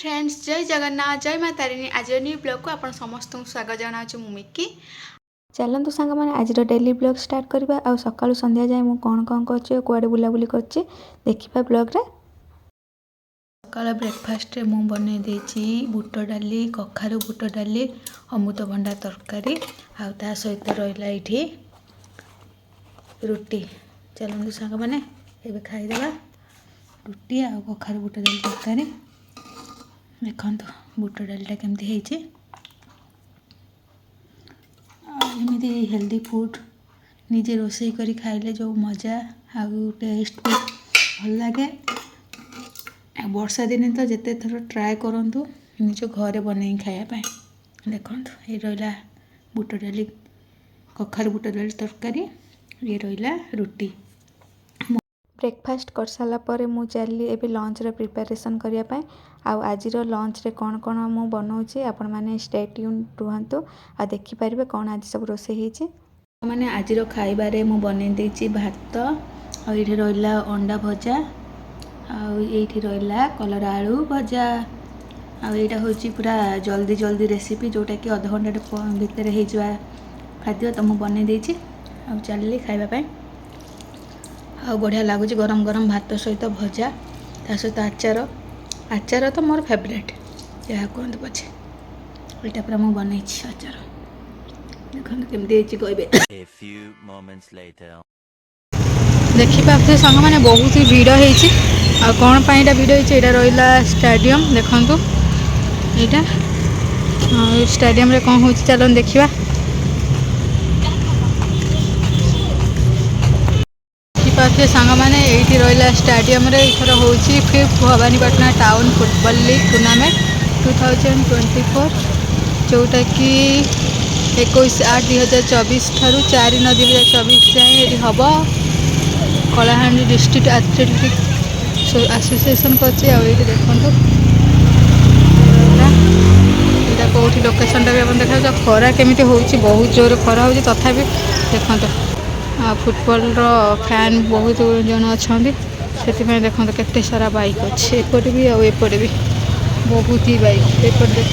Friends जय जगन्नाथ जय माँ तारिणी आज न्यू ब्लॉग को आपण समस्त स्वागत जनाऊँ मु मिक्की। चलतु सांग मैंने आज डेली ब्लॉग स्टार्ट करवा आ सकाळु संध्या जाए मु कौन कौन कर कुआडे बुलाबुली कर देखा ब्लॉग रे। सकाळ ब्रेकफास्ट रे मु बनै देछि बुट डाली कखारु बुट डाली अमृतभंडा तरकारी आ ता सहित रहिला एठी रुटी। चलतु सांग मैंने एबे खाई देबा रुटी आ कखारु बुट डाली तरकारी। देखंतु बुट डालीटा केमती ହେଇଛି एमती हेल्दी फूड निजे रोषेई करी खाइले जो मजा आउ टेस्ट भी भल लगे। वर्षा दिन तो जिते थर ट्राए करंतु निज घरे बनै खायापाई। देखंतु ये रहिला बुट डाली कखारु बुट डाली तरकारी ये रहिला रुटी। ब्रेकफास्ट कर सारा पर मु चली एबे लंच रे प्रिपरेशन करिया पाए आज लंच रे कौन कौन मु बनाऊँ आपण मैंने स्टे ट्यून रुहतु आ देखि पारिबे कौन आज सब रोसे होईछि। मैंने आज खाइबारे मु बनै देछि भात आ ये रहिला अंडा भजा आ ये रहिला कलरा आलू भजा आ एटा होछि पूरा जल्दी जल्दी रेसिपी जोटा कि आधा घंटा भितर हो जा खाद्य तो मु बनै देछि आ चलली खाइबा पाए। आ बढ़िया लगुच गरम गरम भात सहित भजा ता सहित आचार आचार तो मोर फेवरेट या कहते पछे यहाँ पूरा मुझे बनई आचार देखते केमती कहबे। देखिपे सांग मैंने बहुत ही भिड़ होती आ कौन पाईटा भिड़ होती यहाँ रहा स्टेडियम देखु यहाँ स्टेडियम रे कौन हो चलो देखा। देखिपे सांग मैंने ये रहा स्टेडियम रे इथर हूँ 5th Bhawanipatna town football league tournament 2024 जोटा कि 21/8/2024 ठारू 4/9/2024 जाए ये हम कलाहांडी डिस्ट्रिक्ट एथलेटिक एसोसिएशन कर देखो यहाँ कौटी लोकेशन भी आप देखा खरा केमी हो बहुत जोर खरा हो तथापि देखो फुटबॉल फैन बहुत जन अच्छा से देखो केते सारा बाइक अच्छे एपटे भी आएपटे भी बहुत ही बाइक एपटे देख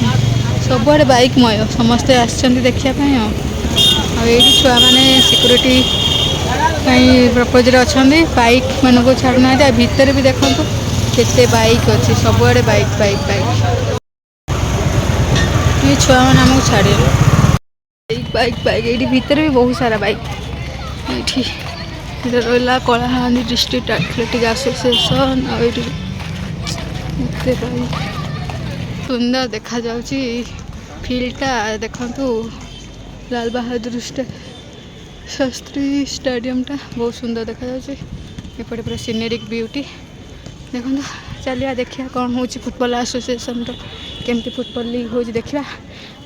सबुआड़े बाइकमय समस्ते आसछन्ति देखापी ये छुआ मैंने सिक्योरिटी प्रपोज अच्छा बाइक मान को छाड़ना भितर भी देखो केते बाइक अच्छी सबुआड़े बाइक बाइक बाइक ये छुआ मैंने आमको छाड़े बाइक बाइक बाइक ये भितर भी बहुत सारा बाइक ये रहा कलाहांडी डिस्ट्रिक्ट एथलेटिक एसोसिएशन सुंदर देखा जाउची फील्डटा देखंतु लाल बहादुर शास्त्री स्टेडियमटा बहुत सुंदर देखा जाउची एपटे पूरा सीनेरिक ब्यूटी देखो। चलिए देखिए कौन हो फुटबॉल एसोसिएशन केमती फुटबॉल लीग हो देखा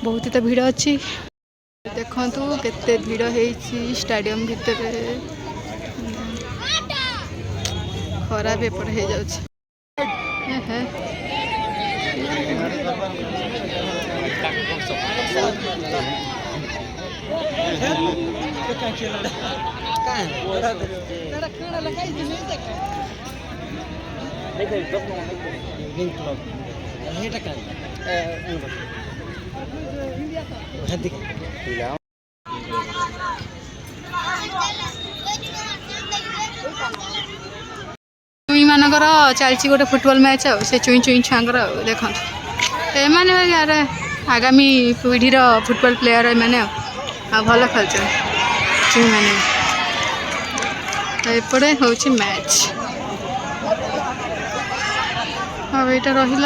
बहुत ही तो भिड़ अच्छी देखंतु केते भिड़ होईची स्टेडियम भितर खरा भी एपटे हो जाउची। चुई मानकर चलती गोटे फुटबॉल मैच से चुई चुई छुआंकर देखो एमाने यार आगामी पीढ़ीर फुटबॉल प्लेयर मैंने भल खेल चुई मैंने एपटे हूँ मैच अब यहाँ रहा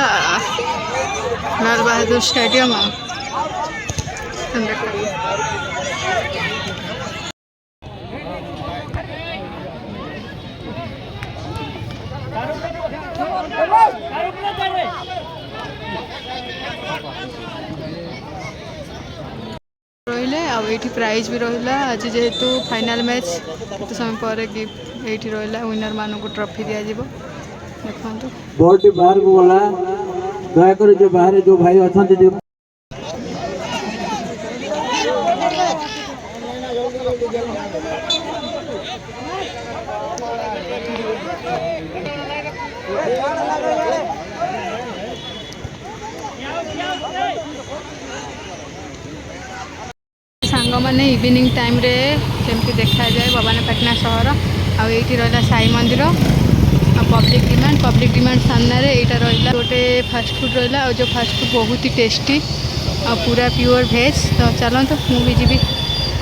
लाल बहादुर स्टेडियम रहिले आठी प्राइज भी रहा आज जेहेतु फाइनल मैच तो समय पर गिफ्ट ये रहा विनर मान को ट्रॉफी दिया देखो बहुत बाहर को गला दयाकर जो बाहर जो भाई अच्छा मैंने इवनिंग टाइम रे केमती देखा जाए भवानीपाटना सहर आईटी रहा साई मंदिर पब्लिक डिमांड सामने यहाँ रहा गोटे फास्टफुड रहा और जो फास्टफुड बहुत ही टेस्टी और पूरा प्योर भेज। तो चलते मुझे जी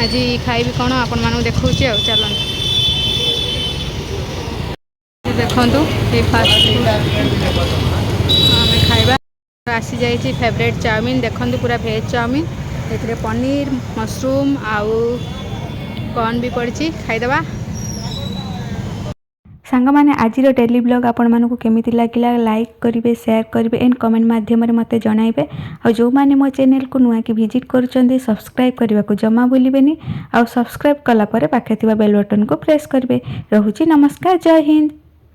आज खाइबी कौन आपण मानू देखा चलते देखु ये फास्टफुड आम खाइबा आसी जाइए फेवरेट चाउमिन देखु पूरा भेज चाउमिन ये पनीर मशरूम आउ कॉर्न भी पड़ी खाईदबा। सांग मैंने आज डेली ब्लॉग आपण मानक केमिति लागिला लाइक करेंगे शेयर करेंगे एंड कमेंट माध्यम मत जनइबे और जो मैंने मो चैनल को नुआ कि विजिट करुँच सब्सक्राइब करने को जमा भूलिए और सब्सक्राइब कलापर पाखे बेल बटन को प्रेस करेंगे। रोची नमस्कार, जय हिंद।